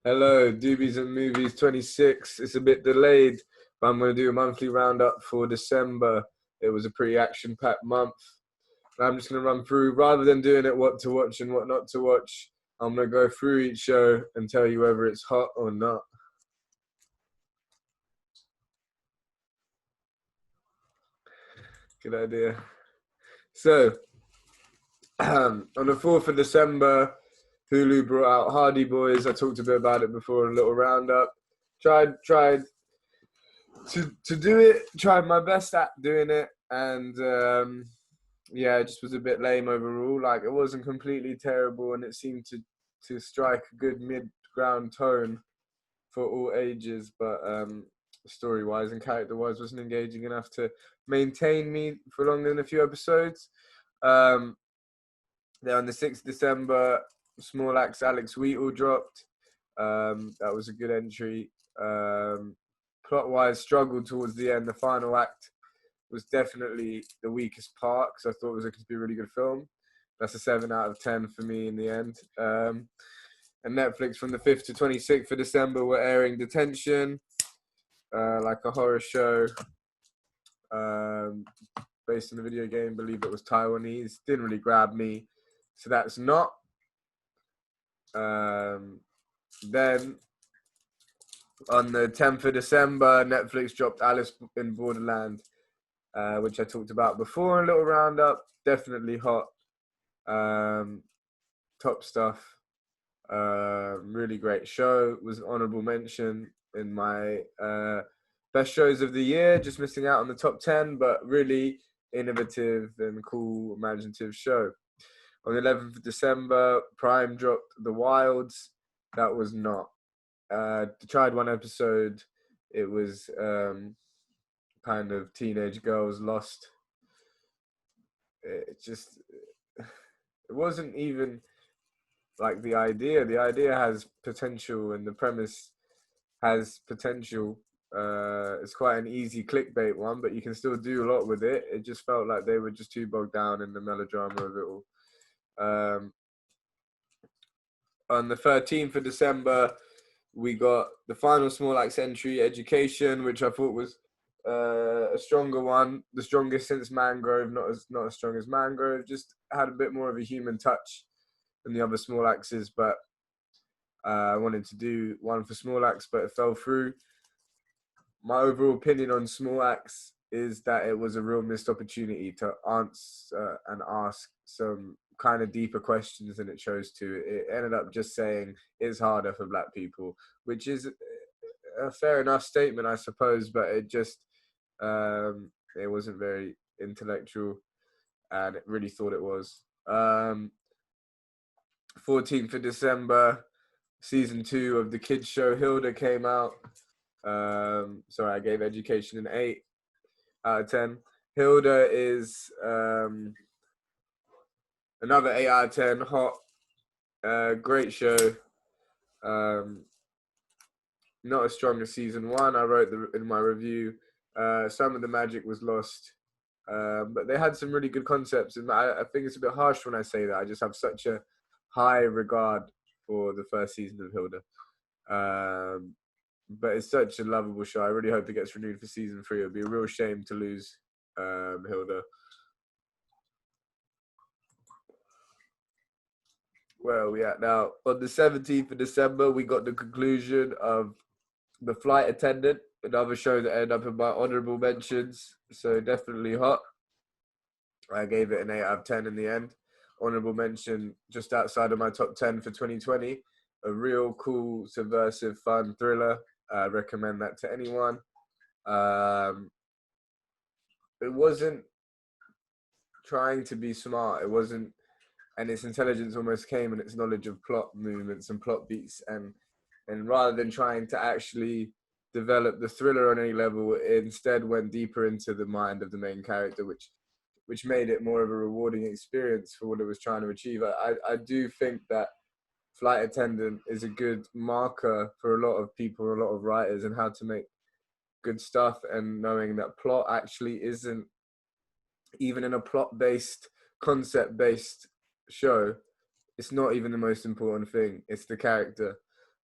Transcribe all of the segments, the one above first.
Hello, Doobies and Movies 26. It's a bit delayed, but I'm going to do a monthly roundup for December. It was a pretty action-packed month. And I'm just going to run through, rather than doing it what to watch and what not to watch, I'm going to go through each show and tell you whether it's hot or not. Good idea. So, on the 4th of December, Hulu brought out Hardy Boys. I talked a bit about it before in a little roundup. Tried to do it, tried my best at doing it, and yeah, it just was a bit lame overall. Like, it wasn't completely terrible, and it seemed to strike a good mid-ground tone for all ages, but story-wise and character-wise wasn't engaging enough to maintain me for longer than a few episodes. Then on the 6th of December, Small Axe Alex Wheatle dropped. That was a good entry. Plot-wise, struggled towards the end. The final act was definitely the weakest part because I thought it was going to be a really good film. That's a 7 out of 10 for me in the end. And Netflix from the 5th to 26th of December were airing Detention, like a horror show based on the video game. I believe it was Taiwanese. Didn't really grab me, so that's not. Then on the 10th of December, Netflix dropped Alice in Borderland, which I talked about before in a little roundup. Definitely hot. Top stuff. Really great show. Was an honorable mention in my best shows of the year. Just missing out on the top 10, but really innovative and cool, imaginative show. On the 11th of December, Prime dropped The Wilds. That was not. Tried one episode. It was kind of teenage girls lost. It wasn't even like the idea. The idea has potential and the premise has potential. It's quite an easy clickbait one, but you can still do a lot with it. It just felt like they were just too bogged down in the melodrama of it all. On the 13th of December, we got the final Small Axe entry, Education, which I thought was a stronger one, the strongest since Mangrove, not as strong as Mangrove, just had a bit more of a human touch than the other Small Axes, but I wanted to do one for Small Axe, but it fell through. My overall opinion on Small Axe is that it was a real missed opportunity to answer and ask some kind of deeper questions than it chose to. It ended up just saying it's harder for Black people, which is a fair enough statement, I suppose, but it just it wasn't very intellectual, and it really thought it was. 14th of December, season 2 of the kids show Hilda came out. Sorry, I gave Education an 8 out of 10. Hilda is another 8 out of 10. Hot, great show. Not as strong as season 1. I wrote in my review. Some of the magic was lost, but they had some really good concepts, and I think it's a bit harsh when I say that. I just have such a high regard for the first season of Hilda. But it's such a lovable show. I really hope it gets renewed for season 3. It would be a real shame to lose Hilda. Where are we at now? On the 17th of December, we got the conclusion of The Flight Attendant, another show that ended up in my honorable mentions. So definitely hot. I gave it an 8 out of 10 in the end. Honorable mention just outside of my top 10 for 2020. A real cool, subversive, fun thriller. I recommend that to anyone. It wasn't trying to be smart. It wasn't, and its intelligence almost came in its knowledge of plot movements and plot beats. And rather than trying to actually develop the thriller on any level, it instead went deeper into the mind of the main character, which made it more of a rewarding experience for what it was trying to achieve. I do think that Flight Attendant is a good marker for a lot of people, a lot of writers, and how to make good stuff, and knowing that plot actually isn't, even in a plot-based, concept-based show, it's not even the most important thing. It's the character.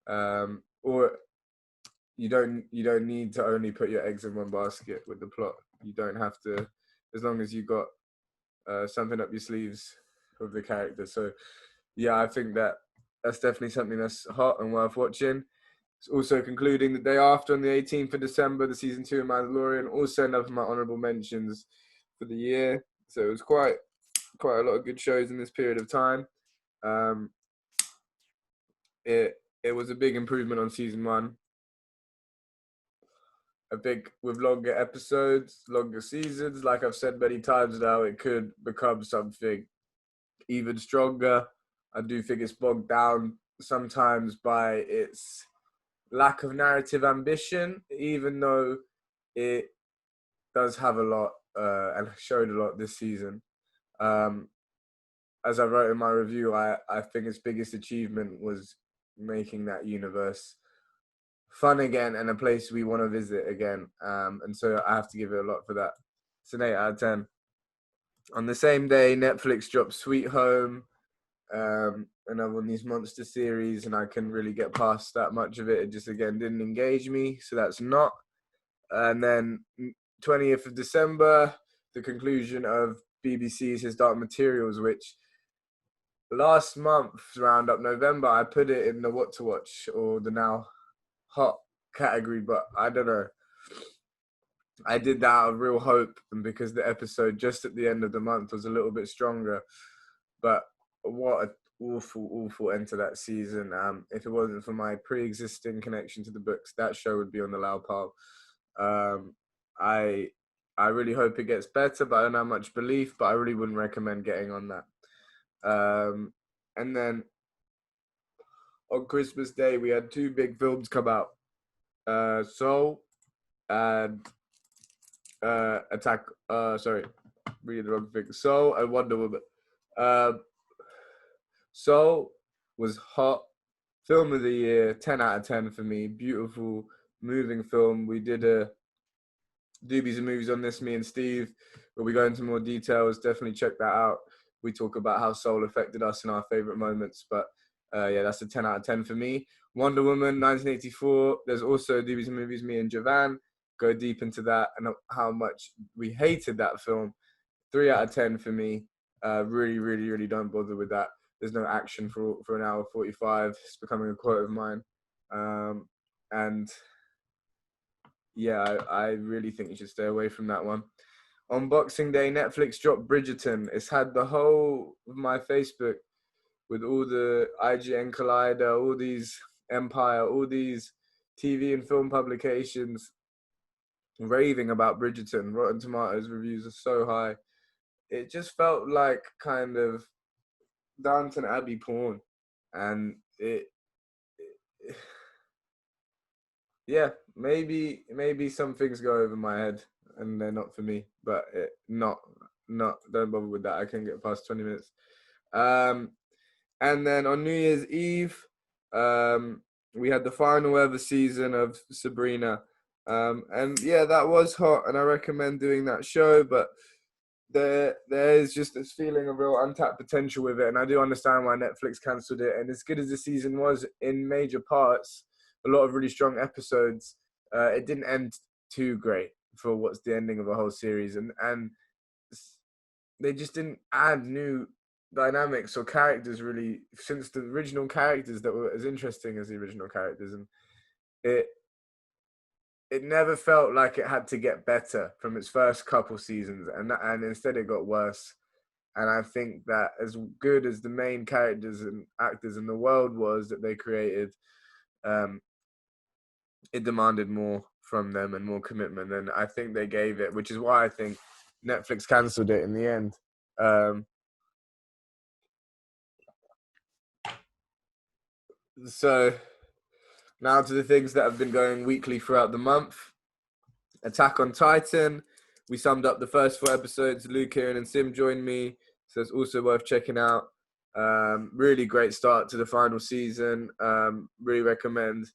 Or you don't need to only put your eggs in one basket with the plot. You don't have to, as long as you got something up your sleeves with the character. So yeah, I think that's definitely something that's hot and worth watching. It's also concluding the day after on the 18th of December, the season 2 of Mandalorian. Also another of my honorable mentions for the year. So it was quite a lot of good shows in this period of time. It was a big improvement on season 1. With longer episodes, longer seasons, like I've said many times now, it could become something even stronger. I do think it's bogged down sometimes by its lack of narrative ambition, even though it does have a lot and showed a lot this season. As I wrote in my review, I think its biggest achievement was making that universe fun again and a place we want to visit again. And so I have to give it a lot for that. It's an 8 out of 10. On the same day, Netflix dropped Sweet Home, another one of these monster series, and I couldn't really get past that much of it. It just, again, didn't engage me, so that's not. And then 20th of December, the conclusion of BBC's His Dark Materials, which last month, round up November, I put it in the what to watch or the now hot category, but I don't know. I did that out of real hope, and because the episode just at the end of the month was a little bit stronger. But what an awful end to that season. If it wasn't for my pre-existing connection to the books, that show would be on the loud pile. I really hope it gets better, but I don't have much belief. But I really wouldn't recommend getting on that. And then on Christmas Day, we had 2 big films come out: Soul and reading the wrong thing. Soul and Wonder Woman. Soul was hot. Film of the year, 10 out of 10 for me. Beautiful, moving film. We did a Doobies and movies on this, me and Steve, where we go into more details. Definitely check that out. We talk about how Soul affected us in our favorite moments. But yeah, that's a 10 out of 10 for me. Wonder Woman, 1984. There's also Doobies and movies, me and Javan go deep into that and how much we hated that film. 3 out of 10 for me. Really don't bother with that. There's no action for an hour 45. It's becoming a quote of mine. And yeah, I really think you should stay away from that one. On Boxing Day, Netflix dropped Bridgerton. It's had the whole of my Facebook with all the IGN Collider, all these Empire, all these TV and film publications raving about Bridgerton. Rotten Tomatoes reviews are so high. It just felt like kind of Downton Abbey porn, and yeah, maybe some things go over my head and they're not for me, but not don't bother with that. I can get past 20 minutes. And then on New Year's Eve, we had the final ever season of Sabrina, and yeah, that was hot, and I recommend doing that show, but there is just this feeling of real untapped potential with it, and I do understand why Netflix cancelled it. And as good as the season was in major parts, a lot of really strong episodes, it didn't end too great for what's the ending of a whole series, and they just didn't add new dynamics or characters really since the original characters that were as interesting as the original characters, and it never felt like it had to get better from its first couple seasons, and instead it got worse. And I think that as good as the main characters and actors in the world was that they created, it demanded more from them and more commitment, and I think they gave it, which is why I think Netflix cancelled it in the end. So now to the things that have been going weekly throughout the month. Attack on Titan. We summed up the first 4 episodes. Luke, Kieran, and Sim joined me, so it's also worth checking out. Really great start to the final season. Really recommend.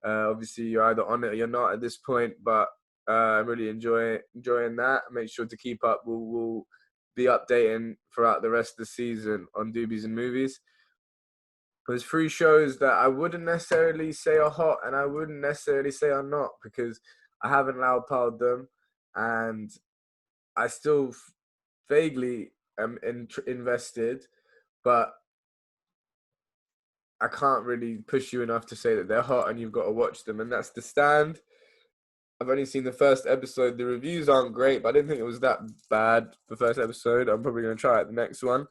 Obviously, you're either on it or you're not at this point, but I'm really enjoying that. Make sure to keep up. We'll be updating throughout the rest of the season on Doobies and movies. There's three shows that I wouldn't necessarily say are hot, and I wouldn't necessarily say are not, because I haven't loud piled them, and I still vaguely am invested, but I can't really push you enough to say that they're hot and you've got to watch them. And that's The Stand. I've only seen the first episode. The reviews aren't great, but I didn't think it was that bad, the first episode. I'm probably going to try it the next one.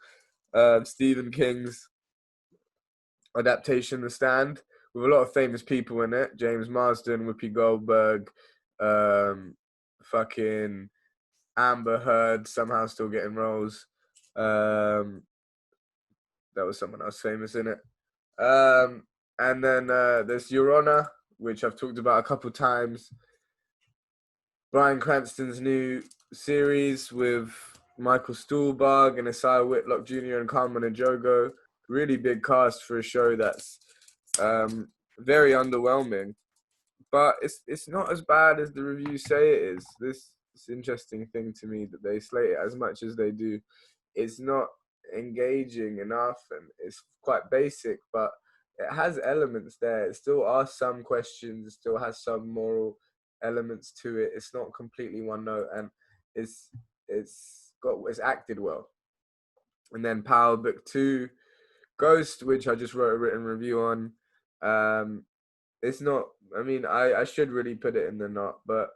Stephen King's adaptation, The Stand, with a lot of famous people in it. James Marsden, Whoopi Goldberg, fucking Amber Heard, somehow still getting roles. That was someone else famous in it. And then there's Your Honor, which I've talked about a couple times. Bryan Cranston's new series with Michael Stuhlbarg and Isaiah Whitlock Jr. and Carmen Ejogo. Really big cast for a show that's very underwhelming. But it's not as bad as the reviews say it is. This interesting thing to me that they slate it as much as they do. It's not engaging enough, and it's quite basic, but it has elements there. It still asks some questions. It still has some moral elements to it. It's not completely one note, and it's acted well. And then Power Book 2, Ghost, which I just wrote a written review on. It's not. I mean, I should really put it in the not, but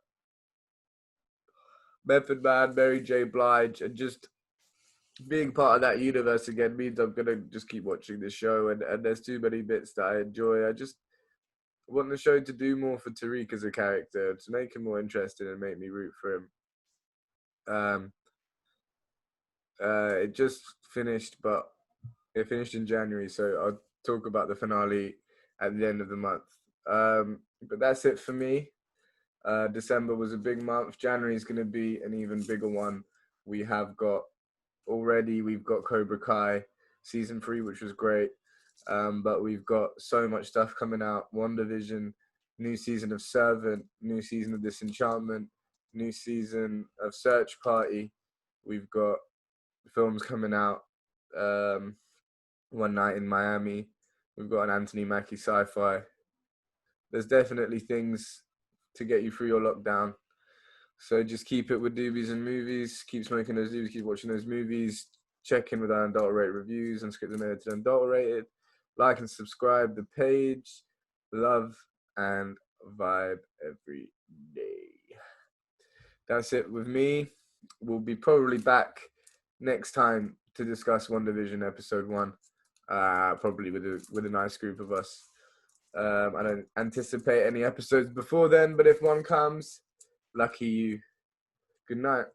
Method Man, Mary J. Blige, and just being part of that universe again means I'm gonna just keep watching this show, and there's too many bits that I enjoy. I just want the show to do more for Tariq as a character, to make him more interesting and make me root for him. It just finished, but it finished in January, so I'll talk about the finale at the end of the month. But that's it for me. December was a big month. January is going to be an even bigger one. We've got Cobra Kai season 3, which was great. But we've got so much stuff coming out. WandaVision, new season of Servant, new season of Disenchantment, new season of Search Party. We've got films coming out. One Night in Miami. We've got an Anthony Mackie sci-fi. There's definitely things to get you through your lockdown. So just keep it with Doobies and movies. Keep smoking those doobies. Keep watching those movies. Check in with our Unadulterated reviews and Scripted and Edited Unadulterated. Like and subscribe the page. Love and vibe every day. That's it with me. We'll be probably back next time to discuss WandaVision episode 1. Probably with a nice group of us. I don't anticipate any episodes before then, but if one comes, lucky you. Good night.